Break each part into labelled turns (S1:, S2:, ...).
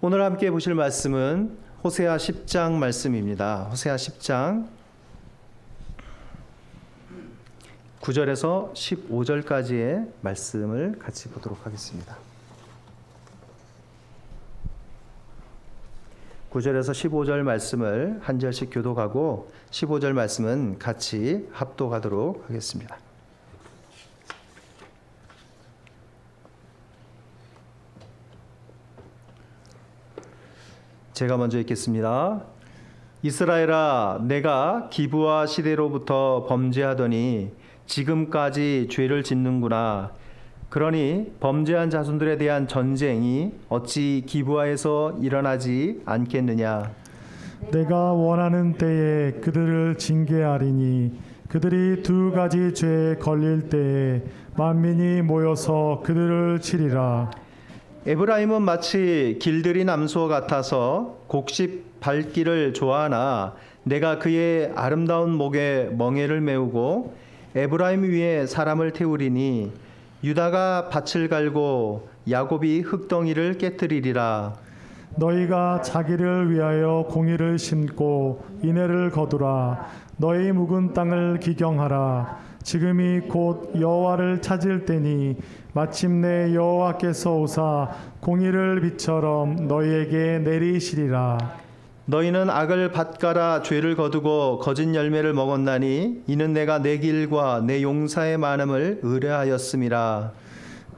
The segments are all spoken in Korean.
S1: 오늘 함께 보실 말씀은 호세아 10장 말씀입니다. 호세아 10장 9절에서 15절까지의 말씀을 같이 보도록 하겠습니다. 9절에서 15절 말씀을 한 절씩 교독하고 15절 말씀은 같이 합독하도록 하겠습니다. 제가 먼저 읽겠습니다. 이스라엘아, 내가 기브아 시대로부터 범죄하더니 지금까지 죄를 짓는구나. 그러니 범죄한 자손들에 대한 전쟁이 어찌 기브아에서 일어나지 않겠느냐.
S2: 내가 원하는 때에 그들을 징계하리니 그들이 두 가지 죄에 걸릴 때에 만민이 모여서 그들을 치리라.
S1: 에브라임은 마치 길들인 암소와 같아서 곡식 밟기를 좋아하나 내가 그의 아름다운 목에 멍에를 메우고 에브라임 위에 사람을 태우리니 유다가 밭을 갈고 야곱이 흙덩이를 깨뜨리리라.
S2: 너희가 자기를 위하여 공의를 심고 인애를 거두라. 너희 묵은 땅을 기경하라. 지금이 곧 여호와를 찾을 때니 마침내 여호와께서 오사 공의를 빛처럼 너희에게 내리시리라.
S1: 너희는 악을 밭가라 죄를 거두고 거짓 열매를 먹었나니 이는 내가 내 길과 내 용사의 많음을 의뢰하였음이라.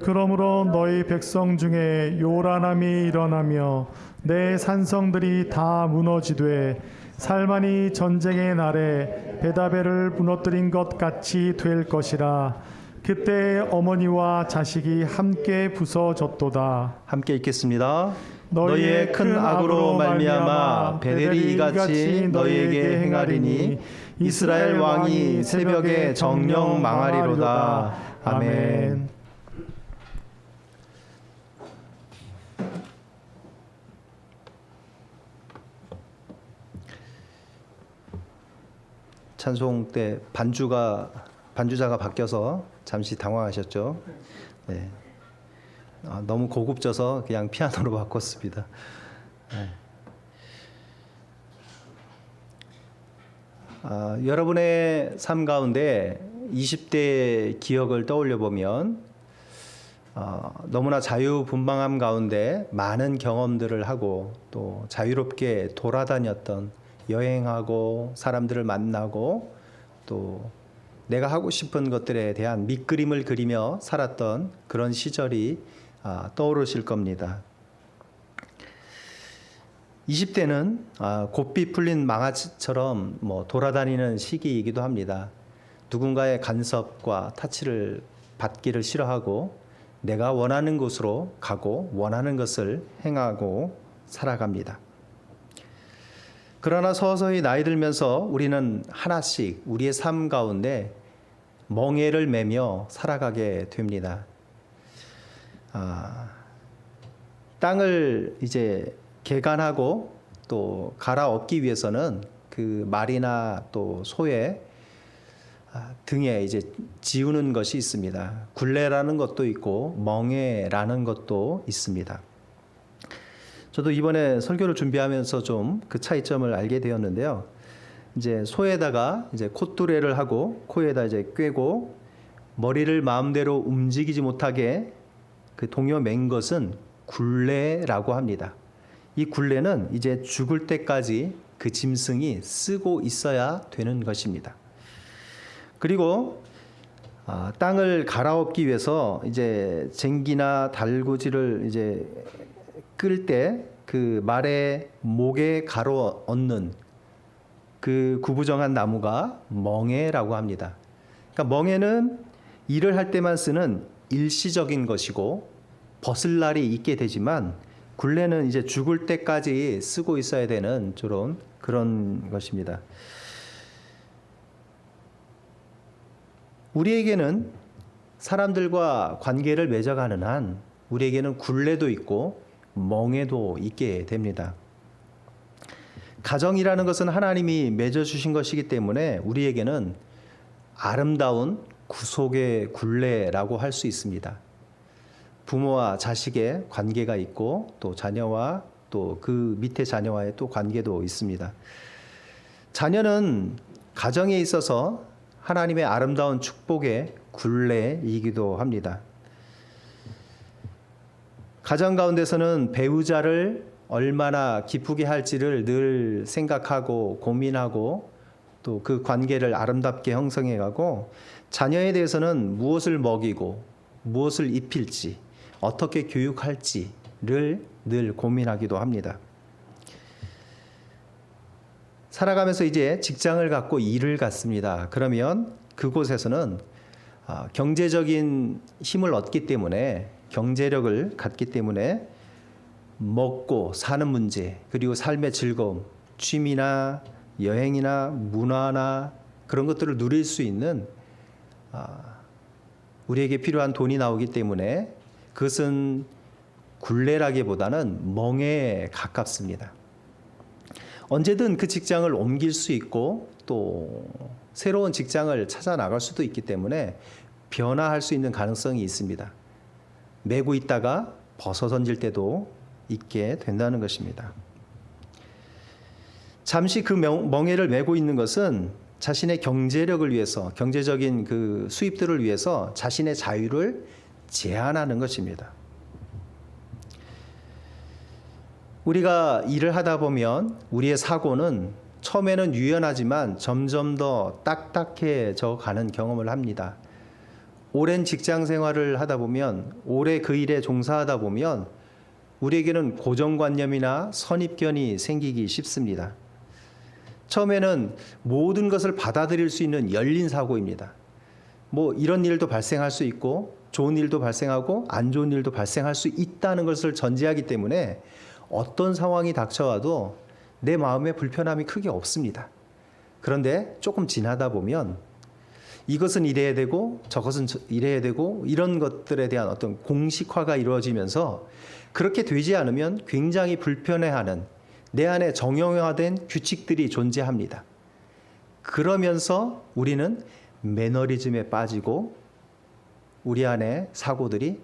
S2: 그러므로 너희 백성 중에 요란함이 일어나며 내 산성들이 다 무너지되 살만이 전쟁의 날에 베다벨을 무너뜨린 것 같이 될 것이라. 그때 어머니와 자식이 함께 부서졌도다.
S1: 함께 읽겠습니다. 너희의 큰 악으로 말미암아 베델이 이같이 너희에게 행하리니 이스라엘 왕이 새벽에 정령 망하리로다. 아멘. 찬송 때 반주자가 바뀌어서 잠시 당황하셨죠. 네. 너무 고급져서 그냥 피아노로 바꿨습니다. 네. 여러분의 삶 가운데 20대의 기억을 떠올려 보면 너무나 자유분방함 가운데 많은 경험들을 하고 또 자유롭게 돌아다녔던, 여행하고 사람들을 만나고 또 내가 하고 싶은 것들에 대한 밑그림을 그리며 살았던 그런 시절이 떠오르실 겁니다. 20대는 곱비 풀린 망아지처럼 돌아다니는 시기이기도 합니다. 누군가의 간섭과 타치를 받기를 싫어하고 내가 원하는 곳으로 가고 원하는 것을 행하고 살아갑니다. 그러나 서서히 나이 들면서 우리는 하나씩 우리의 삶 가운데 멍에를 매며 살아가게 됩니다. 땅을 이제 개간하고 또 갈아엎기 위해서는 그 말이나 또 소의 등에 이제 지우는 것이 있습니다. 굴레라는 것도 있고 멍에라는 것도 있습니다. 저도 이번에 설교를 준비하면서 좀 그 차이점을 알게 되었는데요. 이제 소에다가 이제 콧뚜레를 하고 코에다 이제 꿰고 머리를 마음대로 움직이지 못하게 그 동요 맨 것은 굴레라고 합니다. 이 굴레는 이제 죽을 때까지 그 짐승이 쓰고 있어야 되는 것입니다. 그리고 땅을 갈아엎기 위해서 이제 쟁기나 달구지를 이제 끌 때 그 말의 목에 가로 얹는 그 구부정한 나무가 멍에라고 합니다. 그러니까 멍에는 일을 할 때만 쓰는 일시적인 것이고 벗을 날이 있게 되지만 굴레는 이제 죽을 때까지 쓰고 있어야 되는 그런 것입니다. 우리에게는 사람들과 관계를 맺어가는 한 우리에게는 굴레도 있고 멍에도 있게 됩니다. 가정이라는 것은 하나님이 맺어주신 것이기 때문에 우리에게는 아름다운 구속의 굴레라고 할 수 있습니다. 부모와 자식의 관계가 있고 또 자녀와 또 또 그 밑에 자녀와의 또 관계도 있습니다. 자녀는 가정에 있어서 하나님의 아름다운 축복의 굴레이기도 합니다. 가정 가운데서는 배우자를 얼마나 기쁘게 할지를 늘 생각하고 고민하고 또 그 관계를 아름답게 형성해 가고, 자녀에 대해서는 무엇을 먹이고 무엇을 입힐지 어떻게 교육할지를 늘 고민하기도 합니다. 살아가면서 이제 직장을 갖고 일을 갖습니다. 그러면 그곳에서는 경제적인 힘을 얻기 때문에, 경제력을 갖기 때문에 먹고 사는 문제, 그리고 삶의 즐거움, 취미나 여행이나 문화나 그런 것들을 누릴 수 있는 우리에게 필요한 돈이 나오기 때문에 그것은 굴레라기보다는 멍에에 가깝습니다. 언제든 그 직장을 옮길 수 있고 또 새로운 직장을 찾아 나갈 수도 있기 때문에 변화할 수 있는 가능성이 있습니다. 메고 있다가 벗어 던질 때도 있게 된다는 것입니다. 잠시 그 멍에를 메고 있는 것은 자신의 경제력을 위해서, 경제적인 그 수입들을 위해서 자신의 자유를 제한하는 것입니다. 우리가 일을 하다 보면 우리의 사고는 처음에는 유연하지만 점점 더 딱딱해져 가는 경험을 합니다. 오랜 직장 생활을 하다 보면, 오래 그 일에 종사하다 보면 우리에게는 고정관념이나 선입견이 생기기 쉽습니다. 처음에는 모든 것을 받아들일 수 있는 열린 사고입니다. 뭐 이런 일도 발생할 수 있고 좋은 일도 발생하고 안 좋은 일도 발생할 수 있다는 것을 전제하기 때문에 어떤 상황이 닥쳐와도 내 마음에 불편함이 크게 없습니다. 그런데 조금 지나다 보면 이것은 이래야 되고 저것은 이래야 되고 이런 것들에 대한 어떤 공식화가 이루어지면서 그렇게 되지 않으면 굉장히 불편해하는, 내 안에 정형화된 규칙들이 존재합니다. 그러면서 우리는 매너리즘에 빠지고 우리 안에 사고들이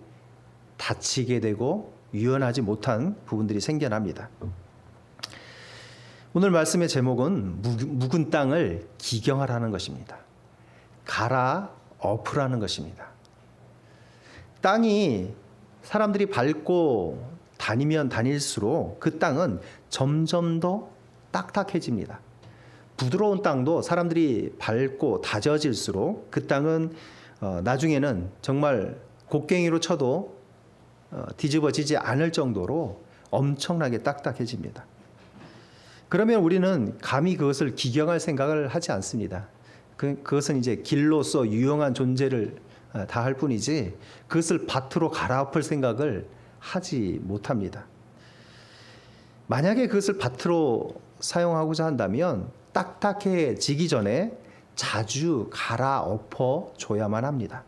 S1: 닫히게 되고 유연하지 못한 부분들이 생겨납니다. 오늘 말씀의 제목은 묵은 땅을 기경하라는 것입니다. 갈아엎으라는 것입니다. 땅이 사람들이 밟고 다니면 다닐수록 그 땅은 점점 더 딱딱해집니다. 부드러운 땅도 사람들이 밟고 다져질수록 그 땅은 나중에는 정말 곡괭이로 쳐도 뒤집어지지 않을 정도로 엄청나게 딱딱해집니다. 그러면 우리는 감히 그것을 기경할 생각을 하지 않습니다. 그것은 이제 길로서 유용한 존재를 다할 뿐이지 그것을 밭으로 갈아엎을 생각을 하지 못합니다. 만약에 그것을 밭으로 사용하고자 한다면 딱딱해지기 전에 자주 갈아엎어 줘야만 합니다.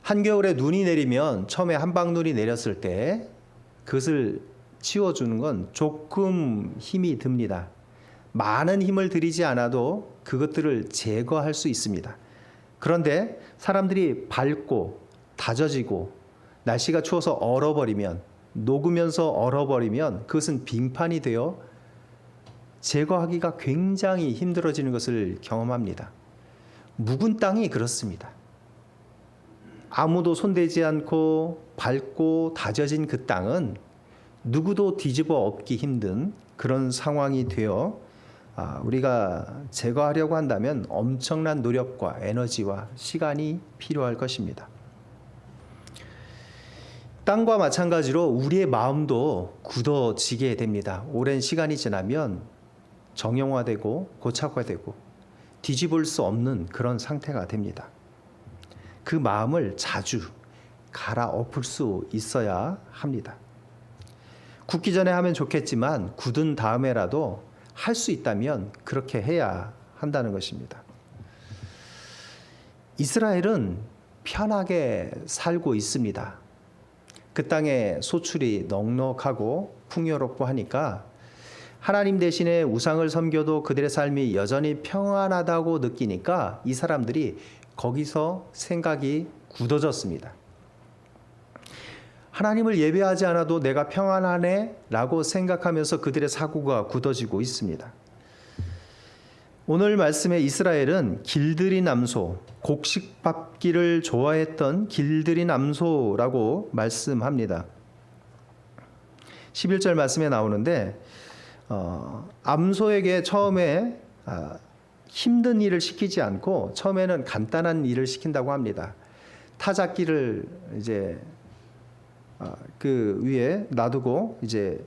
S1: 한겨울에 눈이 내리면 처음에 한방눈이 내렸을 때 그것을 치워주는 건 조금 힘이 듭니다. 많은 힘을 들이지 않아도 그것들을 제거할 수 있습니다. 그런데 사람들이 밟고 다져지고 날씨가 추워서 얼어버리면, 녹으면서 얼어버리면 그것은 빙판이 되어 제거하기가 굉장히 힘들어지는 것을 경험합니다. 묵은 땅이 그렇습니다. 아무도 손대지 않고 밟고 다져진 그 땅은 누구도 뒤집어 엎기 힘든 그런 상황이 되어 우리가 제거하려고 한다면 엄청난 노력과 에너지와 시간이 필요할 것입니다. 땅과 마찬가지로 우리의 마음도 굳어지게 됩니다. 오랜 시간이 지나면 정형화되고 고착화되고 뒤집을 수 없는 그런 상태가 됩니다. 그 마음을 자주 갈아엎을 수 있어야 합니다. 굳기 전에 하면 좋겠지만 굳은 다음에라도 할 수 있다면 그렇게 해야 한다는 것입니다. 이스라엘은 편하게 살고 있습니다. 그 땅에 소출이 넉넉하고 풍요롭고 하니까 하나님 대신에 우상을 섬겨도 그들의 삶이 여전히 평안하다고 느끼니까 이 사람들이 거기서 생각이 굳어졌습니다. 하나님을 예배하지 않아도 내가 평안하네라고 생각하면서 그들의 사고가 굳어지고 있습니다. 오늘 말씀에 이스라엘은 길들인 암소, 곡식 밟기를 좋아했던 길들인 암소라고 말씀합니다. 11절 말씀에 나오는데 암소에게 처음에 힘든 일을 시키지 않고 처음에는 간단한 일을 시킨다고 합니다. 타작기를 이제 그 위에 놔두고 이제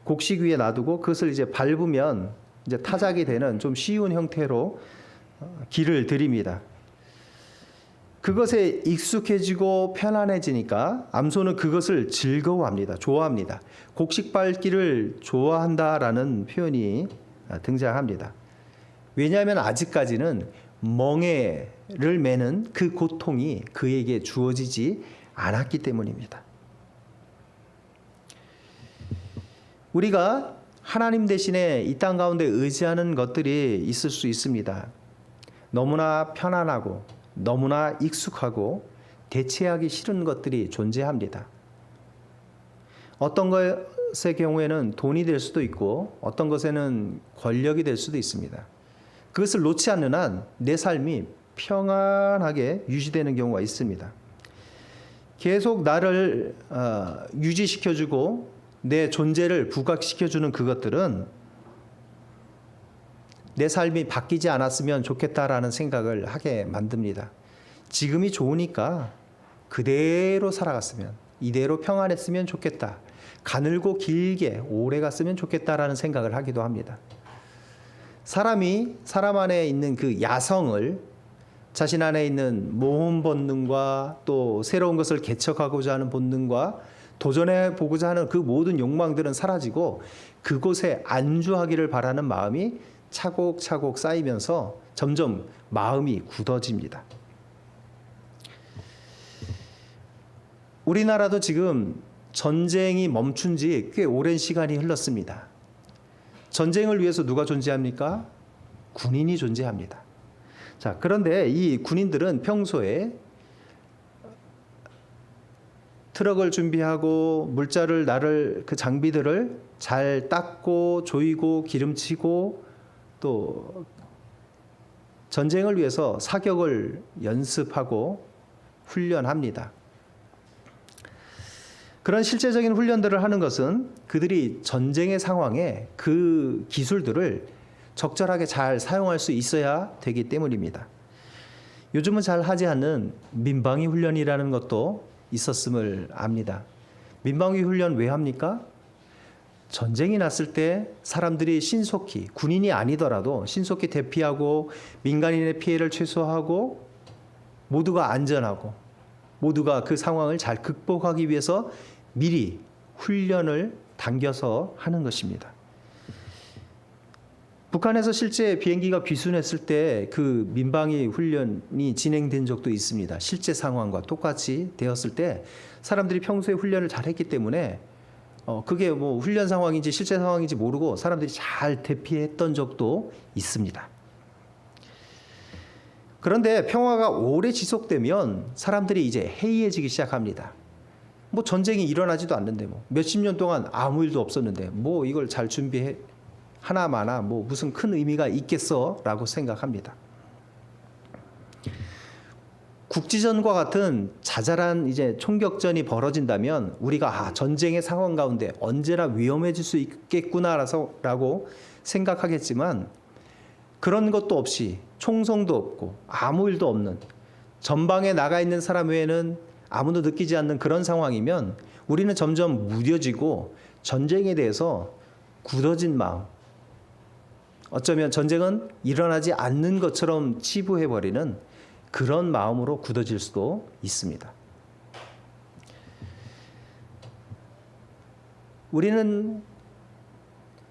S1: 곡식 위에 놔두고 그것을 이제 밟으면 이제 타작이 되는 좀 쉬운 형태로 길을 들입니다. 그것에 익숙해지고 편안해지니까 암소는 그것을 즐거워합니다. 좋아합니다. 곡식 밟기를 좋아한다라는 표현이 등장합니다. 왜냐하면 아직까지는 멍에를 매는 그 고통이 그에게 주어지지 않았기 때문입니다. 우리가 하나님 대신에 이 땅 가운데 의지하는 것들이 있을 수 있습니다. 너무나 편안하고 너무나 익숙하고 대체하기 싫은 것들이 존재합니다. 어떤 것의 경우에는 돈이 될 수도 있고 어떤 것에는 권력이 될 수도 있습니다. 그것을 놓지 않는 한 내 삶이 평안하게 유지되는 경우가 있습니다. 계속 나를 유지시켜주고 내 존재를 부각시켜주는 그것들은 내 삶이 바뀌지 않았으면 좋겠다라는 생각을 하게 만듭니다. 지금이 좋으니까 그대로 살아갔으면, 이대로 평안했으면 좋겠다. 가늘고 길게 오래 갔으면 좋겠다라는 생각을 하기도 합니다. 사람이 사람 안에 있는 그 야성을, 자신 안에 있는 모험 본능과 또 새로운 것을 개척하고자 하는 본능과 도전해 보고자 하는 그 모든 욕망들은 사라지고 그곳에 안주하기를 바라는 마음이 차곡차곡 쌓이면서 점점 마음이 굳어집니다. 우리나라도 지금 전쟁이 멈춘 지 꽤 오랜 시간이 흘렀습니다. 전쟁을 위해서 누가 존재합니까? 군인이 존재합니다. 자, 그런데 이 군인들은 평소에 트럭을 준비하고 물자를 나를 그 장비들을 잘 닦고 조이고 기름치고 또 전쟁을 위해서 사격을 연습하고 훈련합니다. 그런 실제적인 훈련들을 하는 것은 그들이 전쟁의 상황에 그 기술들을 적절하게 잘 사용할 수 있어야 되기 때문입니다. 요즘은 잘 하지 않는 민방위 훈련이라는 것도 있었음을 압니다. 민방위 훈련 왜 합니까? 전쟁이 났을 때 사람들이 신속히, 군인이 아니더라도 신속히 대피하고 민간인의 피해를 최소화하고 모두가 안전하고 모두가 그 상황을 잘 극복하기 위해서 미리 훈련을 당겨서 하는 것입니다. 북한에서 실제 비행기가 귀순했을 때 그 민방위 훈련이 진행된 적도 있습니다. 실제 상황과 똑같이 되었을 때 사람들이 평소에 훈련을 잘했기 때문에 그게 뭐 훈련 상황인지 실제 상황인지 모르고 사람들이 잘 대피했던 적도 있습니다. 그런데 평화가 오래 지속되면 사람들이 이제 해이해지기 시작합니다. 뭐 전쟁이 일어나지도 않는데 뭐 몇십 년 동안 아무 일도 없었는데 뭐 이걸 잘 준비해 하나마나 뭐 무슨 큰 의미가 있겠어라고 생각합니다. 국지전과 같은 자잘한 이제 총격전이 벌어진다면 우리가 전쟁의 상황 가운데 언제나 위험해질 수 있겠구나라고 생각하겠지만 그런 것도 없이 총성도 없고 아무 일도 없는 전방에 나가 있는 사람 외에는 아무도 느끼지 않는 그런 상황이면 우리는 점점 무뎌지고 전쟁에 대해서 굳어진 마음, 어쩌면 전쟁은 일어나지 않는 것처럼 치부해버리는 그런 마음으로 굳어질 수도 있습니다. 우리는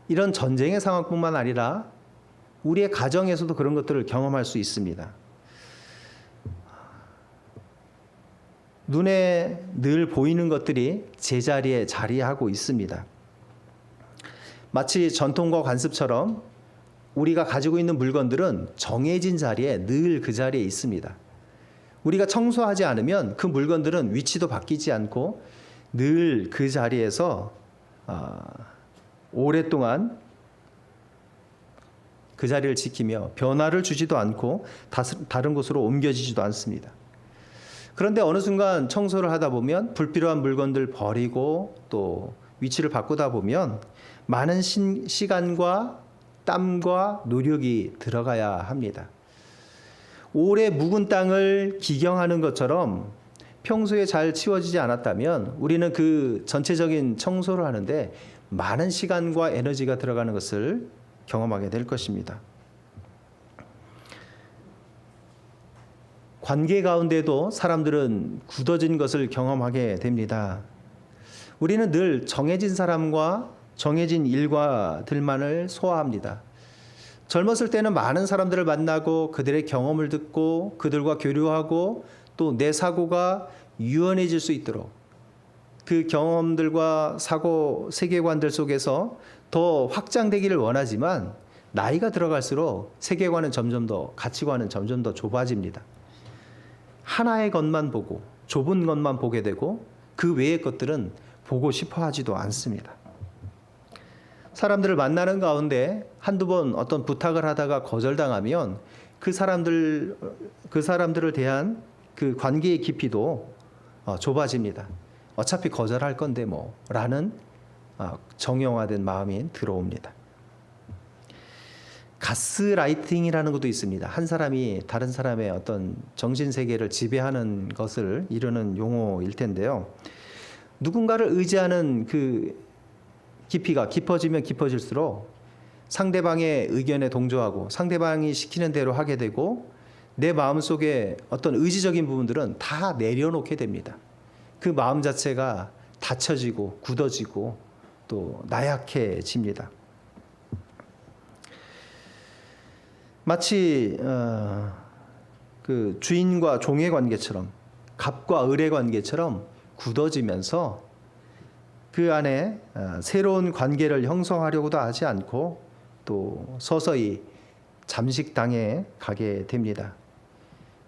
S1: 이런 전쟁의 상황뿐만 아니라 우리의 가정에서도 그런 것들을 경험할 수 있습니다. 눈에 늘 보이는 것들이 제자리에 자리하고 있습니다. 마치 전통과 관습처럼 우리가 가지고 있는 물건들은 정해진 자리에 늘 그 자리에 있습니다. 우리가 청소하지 않으면 그 물건들은 위치도 바뀌지 않고 늘 그 자리에서 오랫동안 그 자리를 지키며 변화를 주지도 않고 다른 곳으로 옮겨지지도 않습니다. 그런데 어느 순간 청소를 하다 보면 불필요한 물건들 버리고 또 위치를 바꾸다 보면 많은 시간과 땀과 노력이 들어가야 합니다. 오래 묵은 땅을 기경하는 것처럼 평소에 잘 치워지지 않았다면 우리는 그 전체적인 청소를 하는데 많은 시간과 에너지가 들어가는 것을 경험하게 될 것입니다. 관계 가운데도 사람들은 굳어진 것을 경험하게 됩니다. 우리는 늘 정해진 사람과 정해진 일과들만을 소화합니다. 젊었을 때는 많은 사람들을 만나고 그들의 경험을 듣고 그들과 교류하고 또 내 사고가 유연해질 수 있도록 그 경험들과 사고 세계관들 속에서 더 확장되기를 원하지만 나이가 들어갈수록 세계관은 점점 더 가치관은 점점 더 좁아집니다. 하나의 것만 보고 좁은 것만 보게 되고 그 외의 것들은 보고 싶어 하지도 않습니다. 사람들을 만나는 가운데 한두 번 어떤 부탁을 하다가 거절당하면 그 사람들을 대한 그 관계의 깊이도 좁아집니다. 어차피 거절할 건데 라는 정형화된 마음이 들어옵니다. 가스라이팅이라는 것도 있습니다. 한 사람이 다른 사람의 어떤 정신세계를 지배하는 것을 이루는 용어일 텐데요. 누군가를 의지하는 그 깊이가 깊어지면 깊어질수록 상대방의 의견에 동조하고 상대방이 시키는 대로 하게 되고 내 마음속에 어떤 의지적인 부분들은 다 내려놓게 됩니다. 그 마음 자체가 닫혀지고 굳어지고 또 나약해집니다. 마치 그 주인과 종의 관계처럼 갑과 을의 관계처럼 굳어지면서 그 안에 새로운 관계를 형성하려고도 하지 않고 또 서서히 잠식당해 가게 됩니다.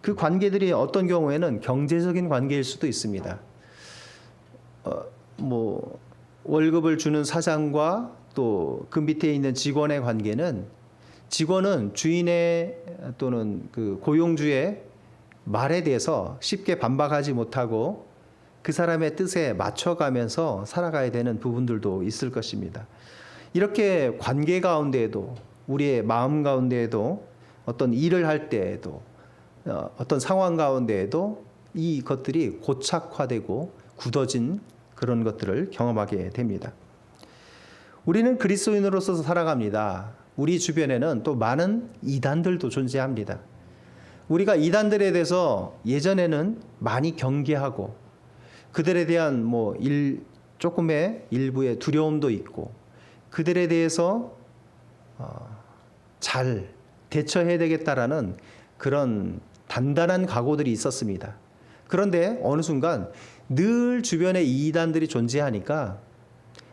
S1: 그 관계들이 어떤 경우에는 경제적인 관계일 수도 있습니다. 월급을 주는 사장과 또 그 밑에 있는 직원의 관계는 직원은 주인의 또는 그 고용주의 말에 대해서 쉽게 반박하지 못하고 그 사람의 뜻에 맞춰가면서 살아가야 되는 부분들도 있을 것입니다. 이렇게 관계 가운데에도 우리의 마음 가운데에도 어떤 일을 할 때에도 어떤 상황 가운데에도 이 것들이 고착화되고 굳어진 그런 것들을 경험하게 됩니다. 우리는 그리스도인으로서 살아갑니다. 우리 주변에는 또 많은 이단들도 존재합니다. 우리가 이단들에 대해서 예전에는 많이 경계하고 그들에 대한 조금의 일부의 두려움도 있고 그들에 대해서 잘 대처해야 되겠다라는 그런 단단한 각오들이 있었습니다. 그런데 어느 순간 늘 주변에 이단들이 존재하니까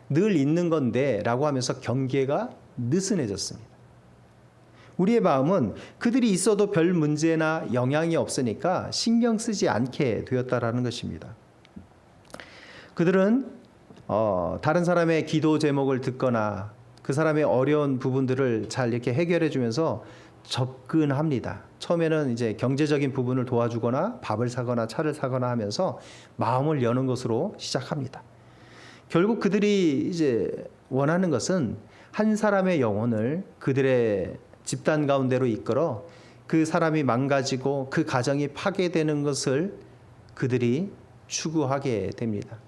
S1: 늘 있는 건데 라고 하면서 경계가 느슨해졌습니다. 우리의 마음은 그들이 있어도 별 문제나 영향이 없으니까 신경 쓰지 않게 되었다라는 것입니다. 그들은 다른 사람의 기도 제목을 듣거나 그 사람의 어려운 부분들을 잘 이렇게 해결해 주면서 접근합니다. 처음에는 이제 경제적인 부분을 도와주거나 밥을 사거나 차를 사거나 하면서 마음을 여는 것으로 시작합니다. 결국 그들이 이제 원하는 것은 한 사람의 영혼을 그들의 집단 가운데로 이끌어 그 사람이 망가지고 그 가정이 파괴되는 것을 그들이 추구하게 됩니다.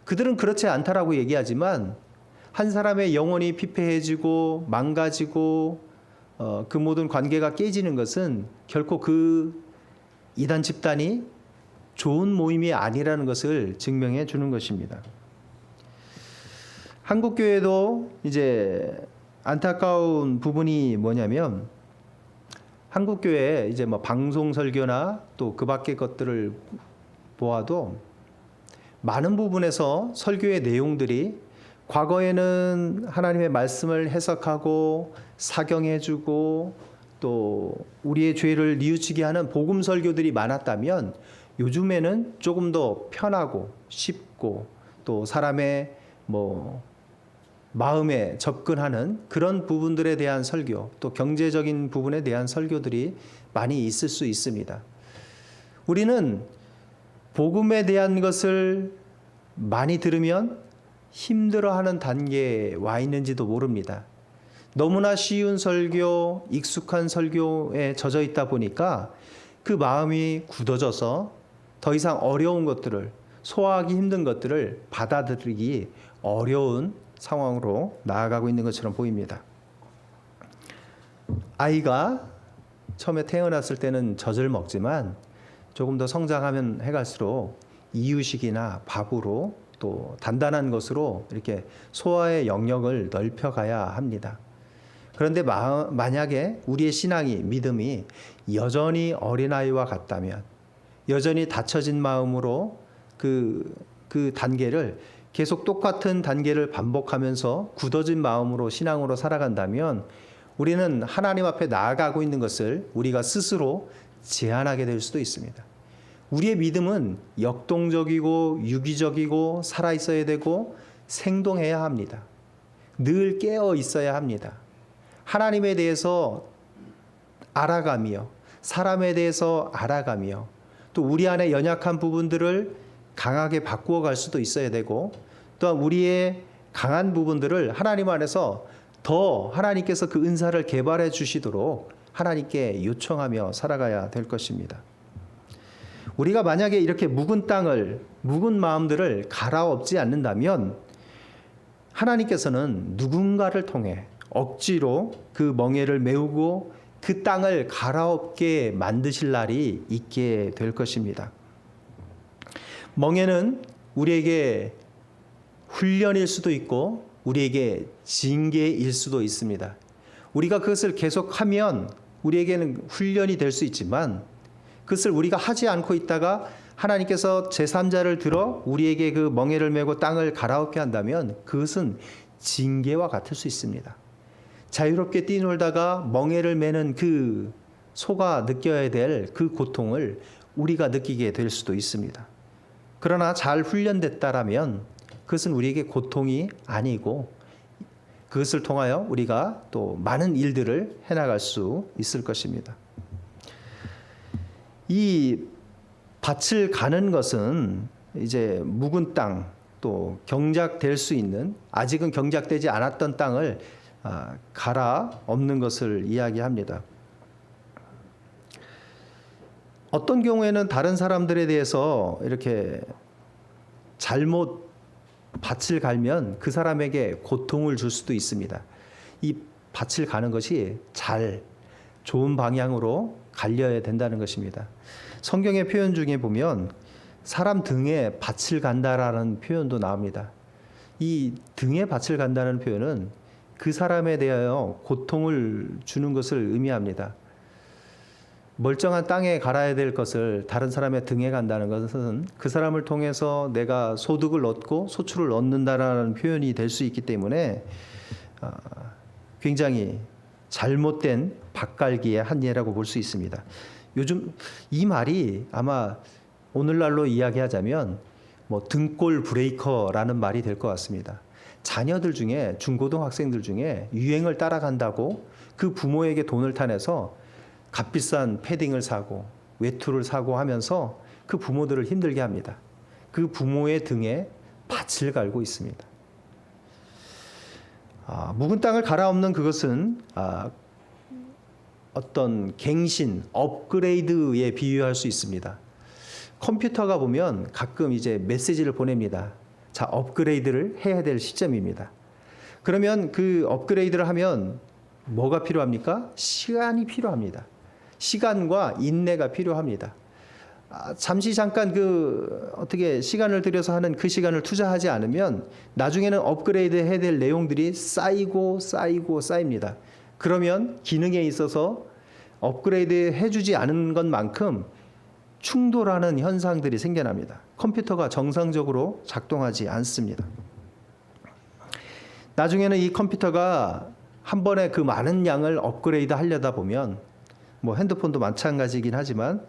S1: 그들은 그렇지 않다라고 얘기하지만 한 사람의 영혼이 피폐해지고 망가지고 그 모든 관계가 깨지는 것은 결코 그 이단 집단이 좋은 모임이 아니라는 것을 증명해 주는 것입니다. 한국 교회도 이제 안타까운 부분이 뭐냐면 한국 교회에 이제 방송 설교나 또 그 밖의 것들을 보아도 많은 부분에서 설교의 내용들이 과거에는 하나님의 말씀을 해석하고 사경해주고 또 우리의 죄를 뉘우치게 하는 복음 설교들이 많았다면 요즘에는 조금 더 편하고 쉽고 또 사람의 마음에 접근하는 그런 부분들에 대한 설교, 또 경제적인 부분에 대한 설교들이 많이 있을 수 있습니다. 우리는 복음에 대한 것을 많이 들으면 힘들어하는 단계에 와 있는지도 모릅니다. 너무나 쉬운 설교, 익숙한 설교에 젖어 있다 보니까 그 마음이 굳어져서 더 이상 어려운 것들을, 소화하기 힘든 것들을 받아들이기 어려운 상황으로 나아가고 있는 것처럼 보입니다. 아이가 처음에 태어났을 때는 젖을 먹지만 조금 더 성장하면 해갈수록 이유식이나 밥으로 또 단단한 것으로 이렇게 소화의 영역을 넓혀가야 합니다. 그런데 만약에 우리의 신앙이, 믿음이 여전히 어린아이와 같다면, 여전히 닫혀진 마음으로 그 단계를 계속 똑같은 단계를 반복하면서 굳어진 마음으로 신앙으로 살아간다면 우리는 하나님 앞에 나아가고 있는 것을 우리가 스스로 제한하게 될 수도 있습니다. 우리의 믿음은 역동적이고 유기적이고 살아있어야 되고 생동해야 합니다. 늘 깨어 있어야 합니다. 하나님에 대해서 알아가며 사람에 대해서 알아가며 또 우리 안에 연약한 부분들을 강하게 바꾸어 갈 수도 있어야 되고 또한 우리의 강한 부분들을 하나님 안에서 더 하나님께서 그 은사를 개발해 주시도록 하나님께 요청하며 살아가야 될 것입니다. 우리가 만약에 이렇게 묵은 땅을, 묵은 마음들을 갈아엎지 않는다면 하나님께서는 누군가를 통해 억지로 그 멍에를 메우고 그 땅을 갈아엎게 만드실 날이 있게 될 것입니다. 멍에는 우리에게 훈련일 수도 있고 우리에게 징계일 수도 있습니다. 우리가 그것을 계속하면 우리에게는 훈련이 될 수 있지만 그것을 우리가 하지 않고 있다가 하나님께서 제3자를 들어 우리에게 그 멍에를 메고 땅을 갈아엎게 한다면 그것은 징계와 같을 수 있습니다. 자유롭게 뛰놀다가 멍에를 메는 그 소가 느껴야 될 그 고통을 우리가 느끼게 될 수도 있습니다. 그러나 잘 훈련됐다라면 그것은 우리에게 고통이 아니고 그것을 통하여 우리가 또 많은 일들을 해나갈 수 있을 것입니다. 이 밭을 가는 것은 이제 묵은 땅, 또 경작될 수 있는 아직은 경작되지 않았던 땅을 갈아엎는 것을 이야기합니다. 어떤 경우에는 다른 사람들에 대해서 이렇게 잘못 밭을 갈면 그 사람에게 고통을 줄 수도 있습니다. 이 밭을 가는 것이 좋은 방향으로 갈려야 된다는 것입니다. 성경의 표현 중에 보면 사람 등에 밭을 간다라는 표현도 나옵니다. 이 등에 밭을 간다는 표현은 그 사람에 대하여 고통을 주는 것을 의미합니다. 멀쩡한 땅에 갈아야 될 것을 다른 사람의 등에 간다는 것은 그 사람을 통해서 내가 소득을 얻고 소출을 얻는다라는 표현이 될 수 있기 때문에 굉장히 잘못된 밭갈기의 한 예라고 볼 수 있습니다. 요즘 이 말이 아마 오늘날로 이야기하자면 등골 브레이커라는 말이 될 것 같습니다. 자녀들 중에 중고등학생들 중에 유행을 따라간다고 그 부모에게 돈을 타내서 값비싼 패딩을 사고 외투를 사고 하면서 그 부모들을 힘들게 합니다. 그 부모의 등에 밭을 갈고 있습니다. 묵은 땅을 갈아엎는 그것은 어떤 갱신, 업그레이드에 비유할 수 있습니다. 컴퓨터가 보면 가끔 이제 메시지를 보냅니다. 자, 업그레이드를 해야 될 시점입니다. 그러면 그 업그레이드를 하면 뭐가 필요합니까? 시간이 필요합니다. 시간과 인내가 필요합니다. 잠시 잠깐 어떻게 시간을 들여서 하는 그 시간을 투자하지 않으면 나중에는 업그레이드 해야 될 내용들이 쌓입니다. 그러면 기능에 있어서 업그레이드 해주지 않은 것만큼 충돌하는 현상들이 생겨납니다. 컴퓨터가 정상적으로 작동하지 않습니다. 나중에는 이 컴퓨터가 한 번에 그 많은 양을 업그레이드 하려다 보면 핸드폰도 마찬가지이긴 하지만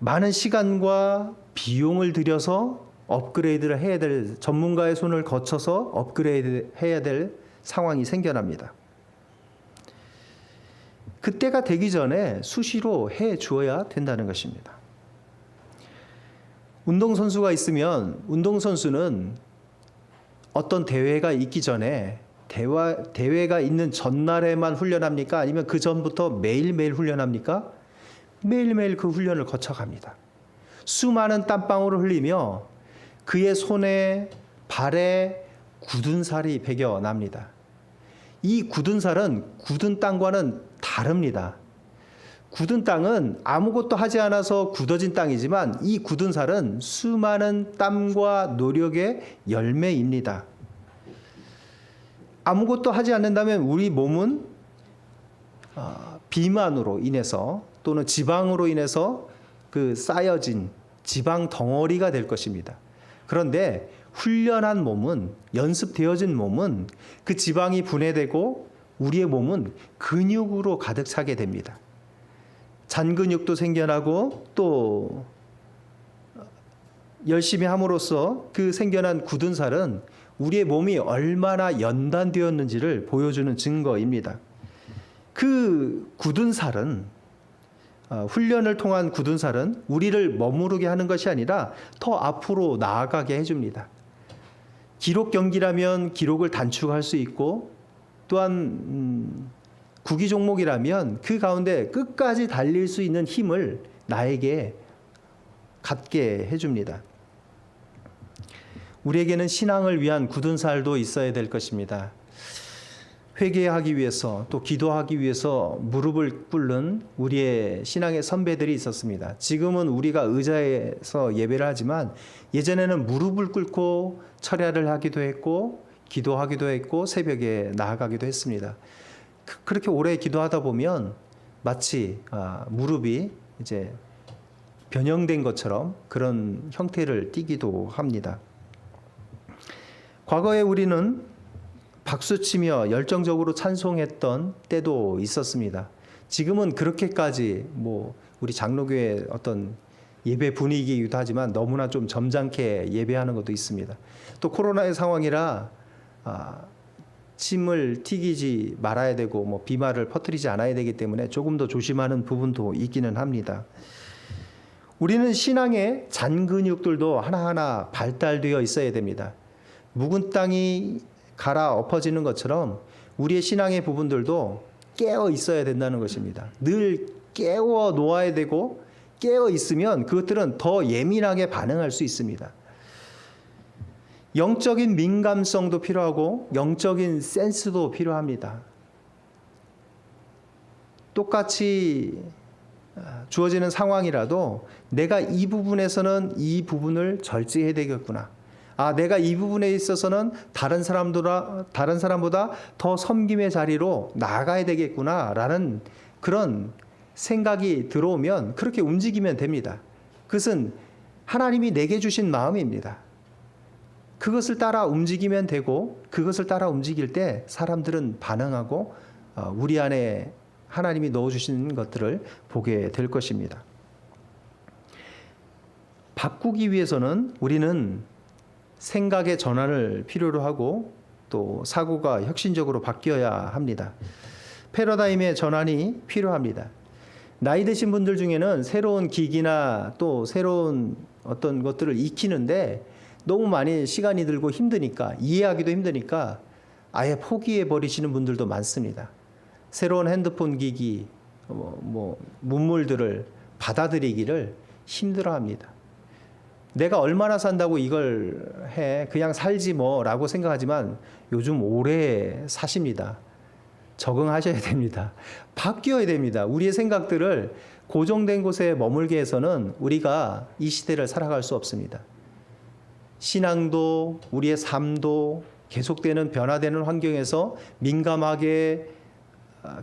S1: 많은 시간과 비용을 들여서 업그레이드를 해야 될, 전문가의 손을 거쳐서 업그레이드 해야 될 상황이 생겨납니다. 그때가 되기 전에 수시로 해 주어야 된다는 것입니다. 운동선수가 있으면 운동선수는 어떤 대회가 있기 전에 대회가 있는 전날에만 훈련합니까? 아니면 그 전부터 매일매일 훈련합니까? 매일매일 그 훈련을 거쳐갑니다. 수많은 땀방울을 흘리며 그의 손에 발에 굳은 살이 배겨납니다. 이 굳은 살은 굳은 땅과는 다릅니다. 굳은 땅은 아무것도 하지 않아서 굳어진 땅이지만 이 굳은 살은 수많은 땀과 노력의 열매입니다. 아무것도 하지 않는다면 우리 몸은 비만으로 인해서 또는 지방으로 인해서 그 쌓여진 지방 덩어리가 될 것입니다. 그런데 훈련한 몸은, 연습되어진 몸은 그 지방이 분해되고 우리의 몸은 근육으로 가득 차게 됩니다. 잔근육도 생겨나고 또 열심히 함으로써 그 생겨난 굳은 살은 우리의 몸이 얼마나 연단되었는지를 보여주는 증거입니다. 그 굳은 살은, 훈련을 통한 굳은 살은 우리를 머무르게 하는 것이 아니라 더 앞으로 나아가게 해줍니다. 기록 경기라면 기록을 단축할 수 있고, 또한 구기 종목이라면 그 가운데 끝까지 달릴 수 있는 힘을 나에게 갖게 해줍니다. 우리에게는 신앙을 위한 굳은 살도 있어야 될 것입니다. 회개하기 위해서 또 기도하기 위해서 무릎을 꿇는 우리의 신앙의 선배들이 있었습니다. 지금은 우리가 의자에서 예배를 하지만 예전에는 무릎을 꿇고 철야를 하기도 했고 기도하기도 했고 새벽에 나아가기도 했습니다. 그렇게 오래 기도하다 보면 마치 무릎이 이제 변형된 것처럼 그런 형태를 띠기도 합니다. 과거에 우리는 박수치며 열정적으로 찬송했던 때도 있었습니다. 지금은 그렇게까지 우리 장로교의 어떤 예배 분위기이기도 하지만 너무나 좀 점잖게 예배하는 것도 있습니다. 또 코로나의 상황이라 침을 튀기지 말아야 되고 비말을 퍼뜨리지 않아야 되기 때문에 조금 더 조심하는 부분도 있기는 합니다. 우리는 신앙의 잔근육들도 하나하나 발달되어 있어야 됩니다. 묵은 땅이 갈아 엎어지는 것처럼 우리의 신앙의 부분들도 깨어 있어야 된다는 것입니다. 늘 깨워 놓아야 되고 깨어 있으면 그것들은 더 예민하게 반응할 수 있습니다. 영적인 민감성도 필요하고 영적인 센스도 필요합니다. 똑같이 주어지는 상황이라도 내가 이 부분에서는 이 부분을 절제해야 되겠구나. 내가 이 부분에 있어서는 다른 사람보다 더 섬김의 자리로 나아가야 되겠구나라는 그런 생각이 들어오면 그렇게 움직이면 됩니다. 그것은 하나님이 내게 주신 마음입니다. 그것을 따라 움직이면 되고 그것을 따라 움직일 때 사람들은 반응하고 우리 안에 하나님이 넣어주신 것들을 보게 될 것입니다. 바꾸기 위해서는 우리는 생각의 전환을 필요로 하고 또 사고가 혁신적으로 바뀌어야 합니다. 패러다임의 전환이 필요합니다. 나이 드신 분들 중에는 새로운 기기나 또 새로운 어떤 것들을 익히는데 너무 많이 시간이 들고 힘드니까 이해하기도 힘드니까 아예 포기해 버리시는 분들도 많습니다. 새로운 핸드폰 기기, 문물들을 받아들이기를 힘들어합니다. 내가 얼마나 산다고 이걸 해 그냥 살지 뭐라고 생각하지만 요즘 오래 사십니다. 적응하셔야 됩니다. 바뀌어야 됩니다. 우리의 생각들을 고정된 곳에 머물게 해서는 우리가 이 시대를 살아갈 수 없습니다. 신앙도 우리의 삶도 계속되는 변화되는 환경에서 민감하게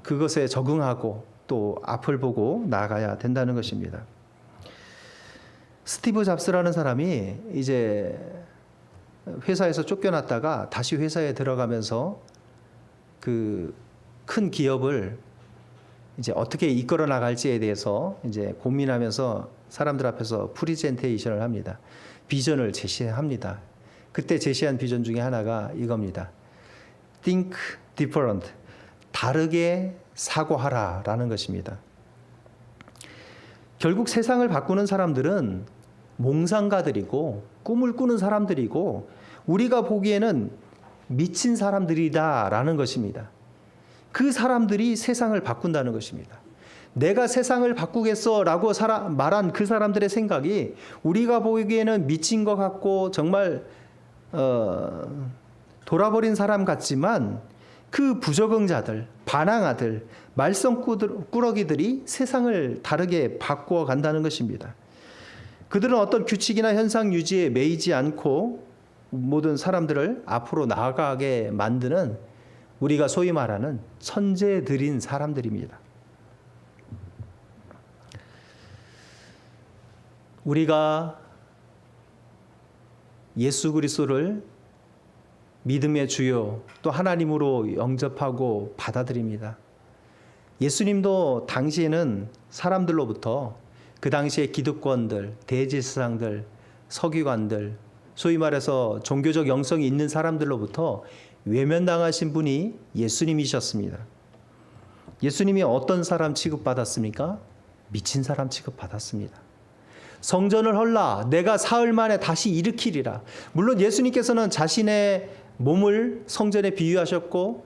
S1: 그것에 적응하고 또 앞을 보고 나아가야 된다는 것입니다. 스티브 잡스라는 사람이 이제 회사에서 쫓겨났다가 다시 회사에 들어가면서 그 큰 기업을 이제 어떻게 이끌어 나갈지에 대해서 이제 고민하면서 사람들 앞에서 프리젠테이션을 합니다. 비전을 제시합니다. 그때 제시한 비전 중에 하나가 이겁니다. Think different. 다르게 사고하라라는 것입니다. 결국 세상을 바꾸는 사람들은 몽상가들이고 꿈을 꾸는 사람들이고 우리가 보기에는 미친 사람들이다라는 것입니다. 그 사람들이 세상을 바꾼다는 것입니다. 내가 세상을 바꾸겠어라고 말한 그 사람들의 생각이 우리가 보기에는 미친 것 같고 정말 돌아버린 사람 같지만 그 부적응자들, 반항아들, 말썽꾸러기들이 세상을 다르게 바꾸어 간다는 것입니다. 그들은 어떤 규칙이나 현상 유지에 매이지 않고 모든 사람들을 앞으로 나아가게 만드는 우리가 소위 말하는 천재들인 사람들입니다. 우리가 예수 그리스도를 믿음의 주요 또 하나님으로 영접하고 받아들입니다. 예수님도 당시에는 사람들로부터 그 당시의 기득권들, 대제사장들, 서기관들, 소위 말해서 종교적 영성이 있는 사람들로부터 외면당하신 분이 예수님이셨습니다. 예수님이 어떤 사람 취급받았습니까? 미친 사람 취급받았습니다. 성전을 헐라 내가 사흘 만에 다시 일으키리라. 물론 예수님께서는 자신의 몸을 성전에 비유하셨고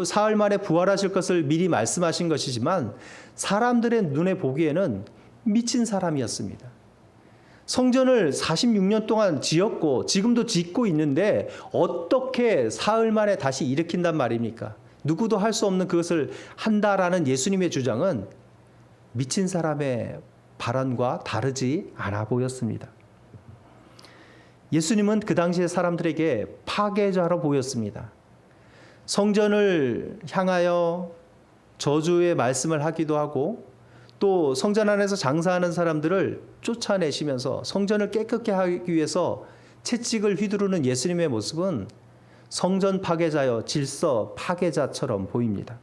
S1: 사흘 만에 부활하실 것을 미리 말씀하신 것이지만 사람들의 눈에 보기에는 미친 사람이었습니다. 성전을 46년 동안 지었고 지금도 짓고 있는데 어떻게 사흘 만에 다시 일으킨단 말입니까? 누구도 할 수 없는 그것을 한다라는 예수님의 주장은 미친 사람의 발언과 다르지 않아 보였습니다. 예수님은 그 당시의 사람들에게 파괴자로 보였습니다. 성전을 향하여 저주의 말씀을 하기도 하고 또 성전 안에서 장사하는 사람들을 쫓아내시면서 성전을 깨끗게 하기 위해서 채찍을 휘두르는 예수님의 모습은 성전 파괴자여 질서 파괴자처럼 보입니다.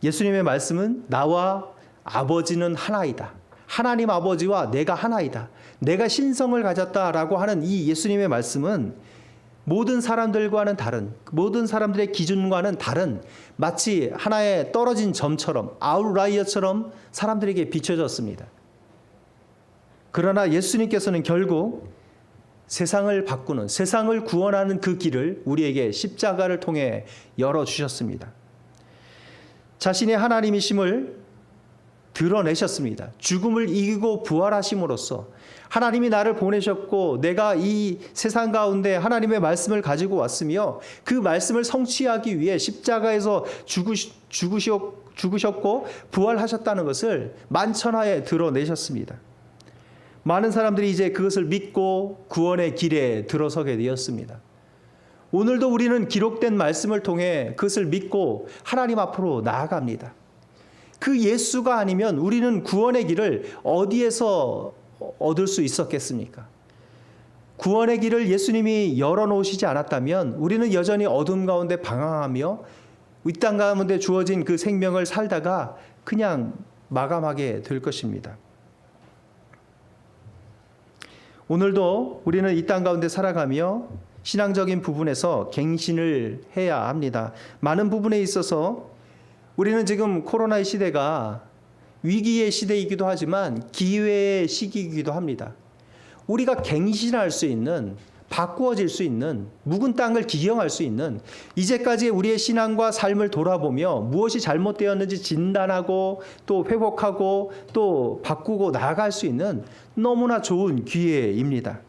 S1: 예수님의 말씀은 나와 아버지는 하나이다. 하나님 아버지와 내가 하나이다. 내가 신성을 가졌다라고 하는 이 예수님의 말씀은 모든 사람들과는 다른, 모든 사람들의 기준과는 다른 마치 하나의 떨어진 점처럼 아웃라이어처럼 사람들에게 비춰졌습니다. 그러나 예수님께서는 결국 세상을 바꾸는, 세상을 구원하는 그 길을 우리에게 십자가를 통해 열어주셨습니다. 자신의 하나님이심을 드러내셨습니다. 죽음을 이기고 부활하심으로써 하나님이 나를 보내셨고 내가 이 세상 가운데 하나님의 말씀을 가지고 왔으며 그 말씀을 성취하기 위해 십자가에서 죽으셨고 부활하셨다는 것을 만천하에 드러내셨습니다. 많은 사람들이 이제 그것을 믿고 구원의 길에 들어서게 되었습니다. 오늘도 우리는 기록된 말씀을 통해 그것을 믿고 하나님 앞으로 나아갑니다. 그 예수가 아니면 우리는 구원의 길을 어디에서 얻을 수 있었겠습니까? 구원의 길을 예수님이 열어놓으시지 않았다면 우리는 여전히 어둠 가운데 방황하며 이 땅 가운데 주어진 그 생명을 살다가 그냥 마감하게 될 것입니다. 오늘도 우리는 이 땅 가운데 살아가며 신앙적인 부분에서 갱신을 해야 합니다. 많은 부분에 있어서 우리는 지금 코로나의 시대가 위기의 시대이기도 하지만 기회의 시기이기도 합니다. 우리가 갱신할 수 있는, 바꾸어질 수 있는, 묵은 땅을 기경할 수 있는 이제까지 우리의 신앙과 삶을 돌아보며 무엇이 잘못되었는지 진단하고 또 회복하고 또 바꾸고 나아갈 수 있는 너무나 좋은 기회입니다.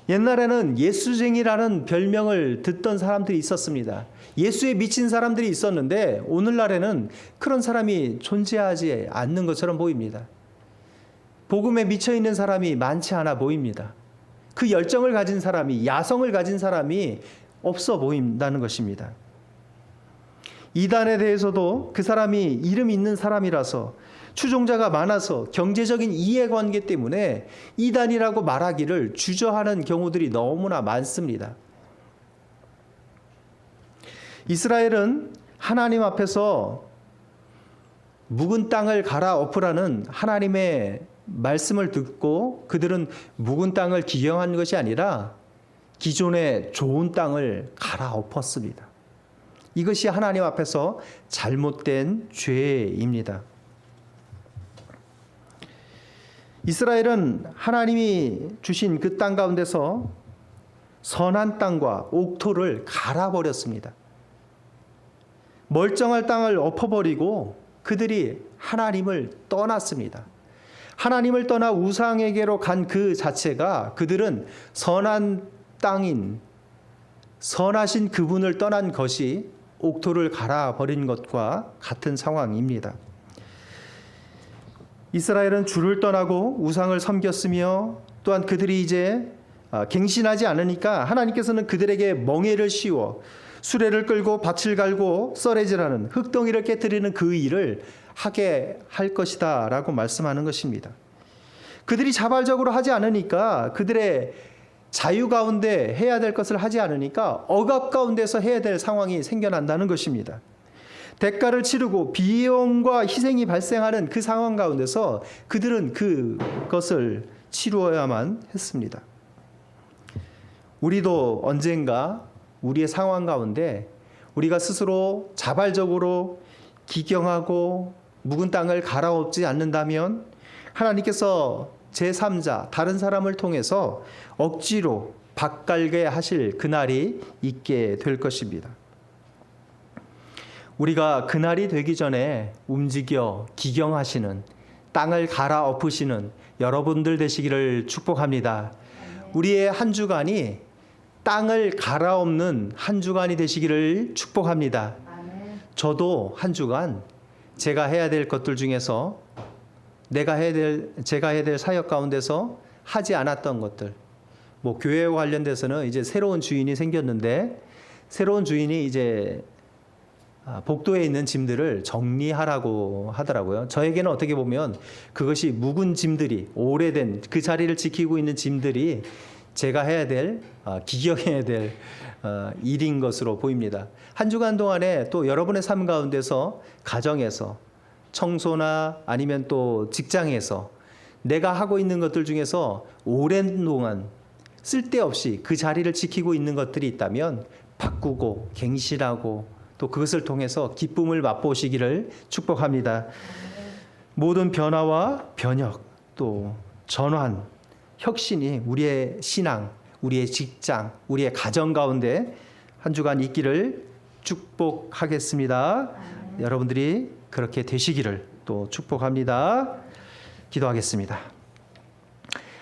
S1: 옛날에는 예수쟁이라는 별명을 듣던 사람들이 있었습니다. 예수에 미친 사람들이 있었는데 오늘날에는 그런 사람이 존재하지 않는 것처럼 보입니다. 복음에 미쳐있는 사람이 많지 않아 보입니다. 그 열정을 가진 사람이, 야성을 가진 사람이 없어 보인다는 것입니다. 이단에 대해서도 그 사람이 이름 있는 사람이라서 추종자가 많아서 경제적인 이해관계 때문에 이단이라고 말하기를 주저하는 경우들이 너무나 많습니다. 이스라엘은 하나님 앞에서 묵은 땅을 갈아엎으라는 하나님의 말씀을 듣고 그들은 묵은 땅을 기경한 것이 아니라 기존의 좋은 땅을 갈아엎었습니다. 이것이 하나님 앞에서 잘못된 죄입니다. 이스라엘은 하나님이 주신 그 땅 가운데서 선한 땅과 옥토를 갈아버렸습니다. 멀쩡할 땅을 엎어버리고 그들이 하나님을 떠났습니다. 하나님을 떠나 우상에게로 간 그 자체가 그들은 선한 땅인 선하신 그분을 떠난 것이 옥토를 갈아버린 것과 같은 상황입니다. 이스라엘은 주를 떠나고 우상을 섬겼으며 또한 그들이 이제 갱신하지 않으니까 하나님께서는 그들에게 멍에를 씌워 수레를 끌고 밭을 갈고 썰애질하는 흙덩이를 깨뜨리는 그 일을 하게 할 것이다 라고 말씀하는 것입니다. 그들이 자발적으로 하지 않으니까 그들의 자유 가운데 해야 될 것을 하지 않으니까 억압 가운데서 해야 될 상황이 생겨난다는 것입니다. 대가를 치르고 비용과 희생이 발생하는 그 상황 가운데서 그들은 그것을 치루어야만 했습니다. 우리도 언젠가 우리의 상황 가운데 우리가 스스로 자발적으로 기경하고 묵은 땅을 갈아엎지 않는다면 하나님께서 제3자 다른 사람을 통해서 억지로 밭갈게 하실 그날이 있게 될 것입니다. 우리가 그날이 되기 전에 움직여 기경하시는 땅을 갈아엎으시는 여러분들 되시기를 축복합니다. 우리의 한 주간이 땅을 갈아엎는 한 주간이 되시기를 축복합니다. 저도 한 주간 제가 해야 될 것들 중에서 제가 해야 될 사역 가운데서 하지 않았던 것들, 뭐 교회와 관련돼서는 이제 새로운 주인이 생겼는데 새로운 주인이 이제 복도에 있는 짐들을 정리하라고 하더라고요. 저에게는 어떻게 보면 그것이 묵은 짐들이 오래된 그 자리를 지키고 있는 짐들이 제가 해야 될 기경해야 될 일인 것으로 보입니다. 한 주간 동안에 또 여러분의 삶 가운데서 가정에서 청소나 아니면 또 직장에서 내가 하고 있는 것들 중에서 오랜 동안 쓸데없이 그 자리를 지키고 있는 것들이 있다면 바꾸고 갱신하고 또 그것을 통해서 기쁨을 맛보시기를 축복합니다. 모든 변화와 변혁 또 전환, 혁신이 우리의 신앙, 우리의 직장, 우리의 가정 가운데 한 주간 있기를 축복하겠습니다. 여러분들이 그렇게 되시기를 또 축복합니다. 기도하겠습니다.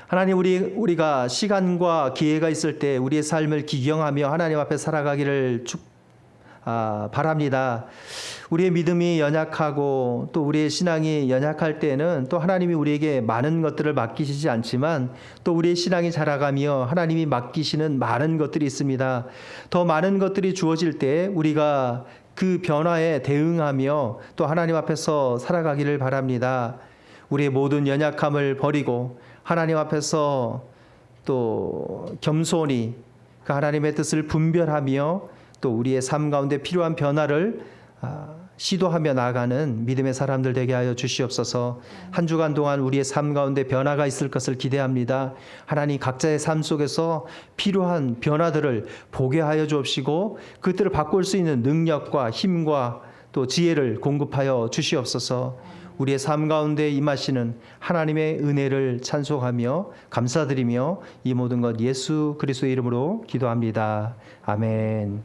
S1: 하나님, 우리가 시간과 기회가 있을 때 우리의 삶을 기경하며 하나님 앞에 살아가기를 바랍니다. 우리의 믿음이 연약하고 또 우리의 신앙이 연약할 때는 또 하나님이 우리에게 많은 것들을 맡기시지 않지만 또 우리의 신앙이 자라가며 하나님이 맡기시는 많은 것들이 있습니다. 더 많은 것들이 주어질 때 우리가 그 변화에 대응하며 또 하나님 앞에서 살아가기를 바랍니다. 우리의 모든 연약함을 버리고 하나님 앞에서 또 겸손히 그 하나님의 뜻을 분별하며 또 우리의 삶 가운데 필요한 변화를 시도하며 나아가는 믿음의 사람들 되게 하여 주시옵소서. 한 주간 동안 우리의 삶 가운데 변화가 있을 것을 기대합니다. 하나님, 각자의 삶 속에서 필요한 변화들을 보게 하여 주옵시고 그것들을 바꿀 수 있는 능력과 힘과 또 지혜를 공급하여 주시옵소서. 우리의 삶 가운데 임하시는 하나님의 은혜를 찬송하며 감사드리며 이 모든 것 예수 그리스도의 이름으로 기도합니다. 아멘.